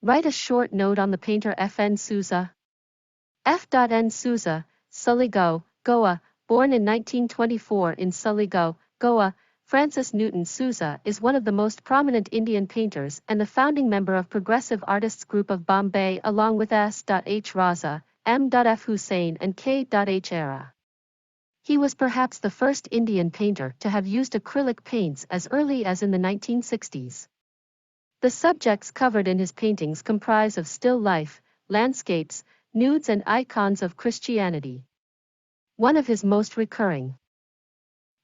Write a short note on the painter F. N. Souza. F. N. Souza, Surigao, Goa, born in 1924 in Surigao, Goa. Francis Newton Souza is one of the most prominent Indian painters and the founding member of Progressive Artists Group of Bombay along with S. H. Raza, M. F. Hussain and K. H. Era. He was perhaps the first Indian painter to have used acrylic paints as early as in the 1960s. The subjects covered in his paintings comprise of still life, landscapes, nudes and icons of Christianity. One of his most recurring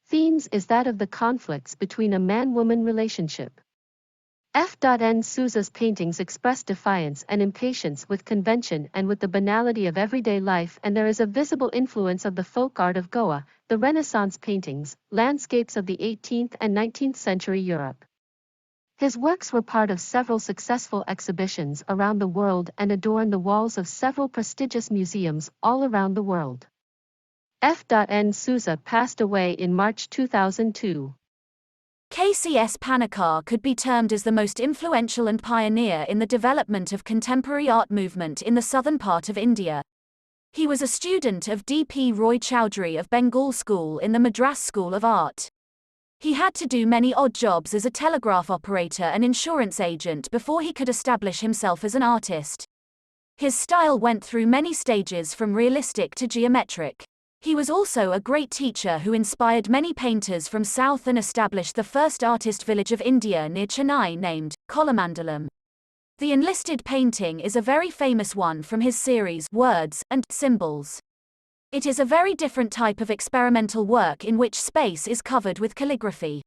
themes is that of the conflicts between a man-woman relationship. F. N. Souza's paintings express defiance and impatience with convention and with the banality of everyday life, and there is a visible influence of the folk art of Goa, the Renaissance paintings, landscapes of the 18th and 19th century Europe. His works were part of several successful exhibitions around the world and adorn the walls of several prestigious museums all around the world. F. N. Souza passed away in March 2002. KCS Panikkar could be termed as the most influential and pioneer in the development of contemporary art movement in the southern part of India. He was a student of D.P. Roy Chowdhury of Bengal School in the Madras School of Art. He had to do many odd jobs as a telegraph operator and insurance agent before he could establish himself as an artist. His style went through many stages from realistic to geometric. He was also a great teacher who inspired many painters from south and established the first artist village of India near Chennai named Kolamandalam. The enlisted painting is a very famous one from his series Words and Symbols. It is a very different type of experimental work in which space is covered with calligraphy.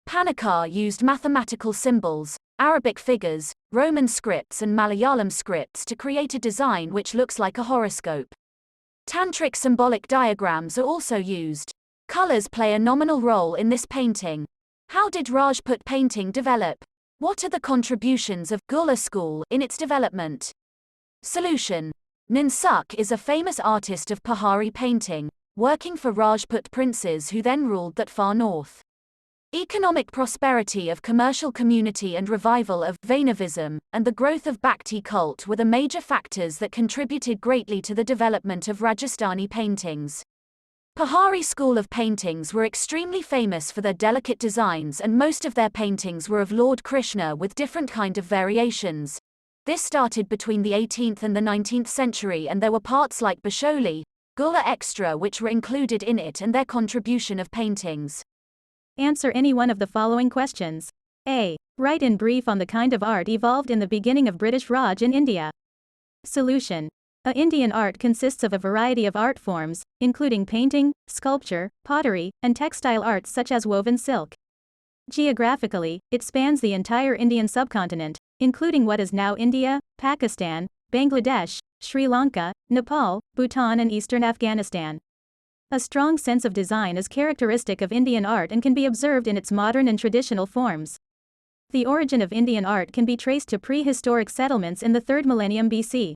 Panikkar used mathematical symbols, Arabic figures, Roman scripts and Malayalam scripts to create a design which looks like a horoscope. Tantric symbolic diagrams are also used. Colors play a nominal role in this painting. How did Rajput painting develop? What are the contributions of Gula school in its development? Solution. Ninsuk is a famous artist of Pahari painting, working for Rajput princes who then ruled that far north. Economic prosperity of commercial community and revival of Vaishnavism and the growth of Bhakti cult were the major factors that contributed greatly to the development of Rajasthani paintings. Pahari school of paintings were extremely famous for their delicate designs, and most of their paintings were of Lord Krishna with different kind of variations. This started between the 18th and the 19th century, and there were parts like Basholi, Gula extra which were included in it and their contribution of paintings. Answer any one of the following questions. A. Write in brief on the kind of art evolved in the beginning of British Raj in India. Solution. Indian art consists of a variety of art forms, including painting, sculpture, pottery, and textile arts such as woven silk. Geographically, it spans the entire Indian subcontinent, including what is now India, Pakistan, Bangladesh, Sri Lanka, Nepal, Bhutan and eastern Afghanistan. A strong sense of design is characteristic of Indian art and can be observed in its modern and traditional forms. The origin of Indian art can be traced to prehistoric settlements in the 3rd millennium BC.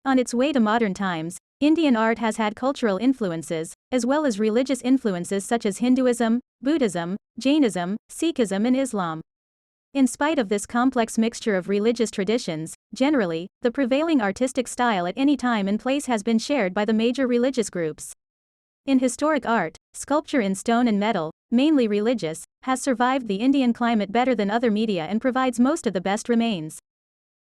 On its way to modern times, Indian art has had cultural influences, as well as religious influences such as Hinduism, Buddhism, Jainism, Sikhism and Islam. In spite of this complex mixture of religious traditions, generally, the prevailing artistic style at any time and place has been shared by the major religious groups. In historic art, sculpture in stone and metal, mainly religious, has survived the Indian climate better than other media and provides most of the best remains.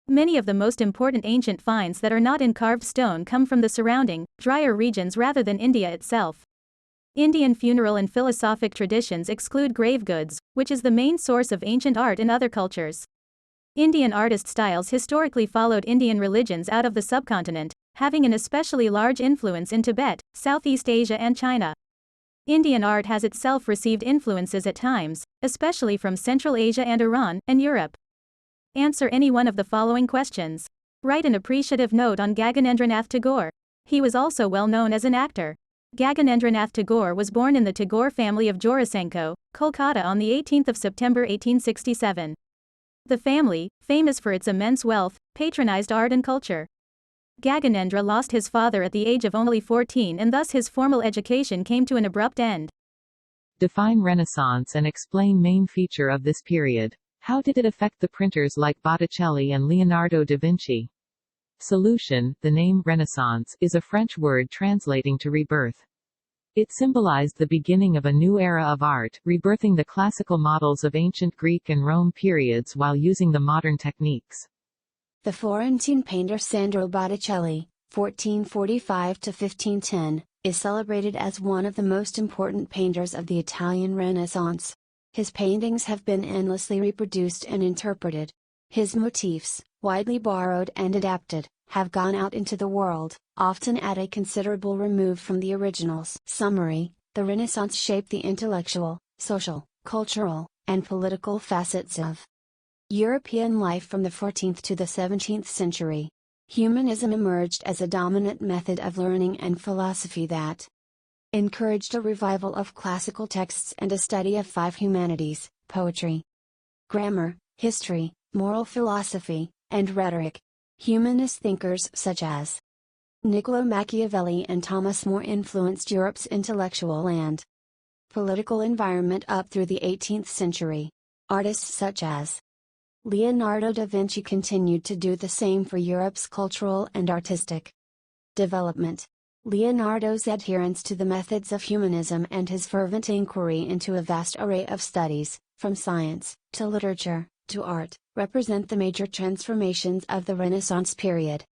Many of the most important ancient finds that are not in carved stone come from the surrounding, drier regions rather than India itself. Indian funeral and philosophic traditions exclude grave goods, which is the main source of ancient art in other cultures. Indian artist styles historically followed Indian religions out of the subcontinent, having an especially large influence in Tibet, Southeast Asia and China. Indian art has itself received influences at times, especially from Central Asia and Iran, and Europe. Answer any one of the following questions. Write an appreciative note on Gaganendranath Tagore. He was also well known as an actor. Gaganendranath Tagore was born in the Tagore family of Jorasanko, Kolkata on the 18th of September 1867. The family, famous for its immense wealth, patronized art and culture. Gaganendra lost his father at the age of only 14 and thus his formal education came to an abrupt end. Define Renaissance and explain main feature of this period. How did it affect the printers like Botticelli and Leonardo da Vinci? Solution: the name Renaissance is a French word translating to rebirth. It symbolized the beginning of a new era of art, rebirthing the classical models of ancient Greek and Rome periods while using the modern techniques. The Florentine painter Sandro Botticelli, 1445 to 1510, is celebrated as one of the most important painters of the Italian Renaissance. His paintings have been endlessly reproduced and interpreted. His motifs, widely borrowed and adapted, have gone out into the world, often at a considerable remove from the originals. Summary: the Renaissance shaped the intellectual, social, cultural, and political facets of European life from the 14th to the 17th century. Humanism emerged as a dominant method of learning and philosophy that encouraged a revival of classical texts and a study of five humanities: poetry, grammar, history, moral philosophy, and rhetoric. Humanist thinkers such as Niccolo Machiavelli and Thomas More influenced Europe's intellectual and political environment up through the 18th century. Artists such as Leonardo da Vinci continued to do the same for Europe's cultural and artistic development. Leonardo's adherence to the methods of humanism and his fervent inquiry into a vast array of studies, from science, to literature, to art, represent the major transformations of the Renaissance period.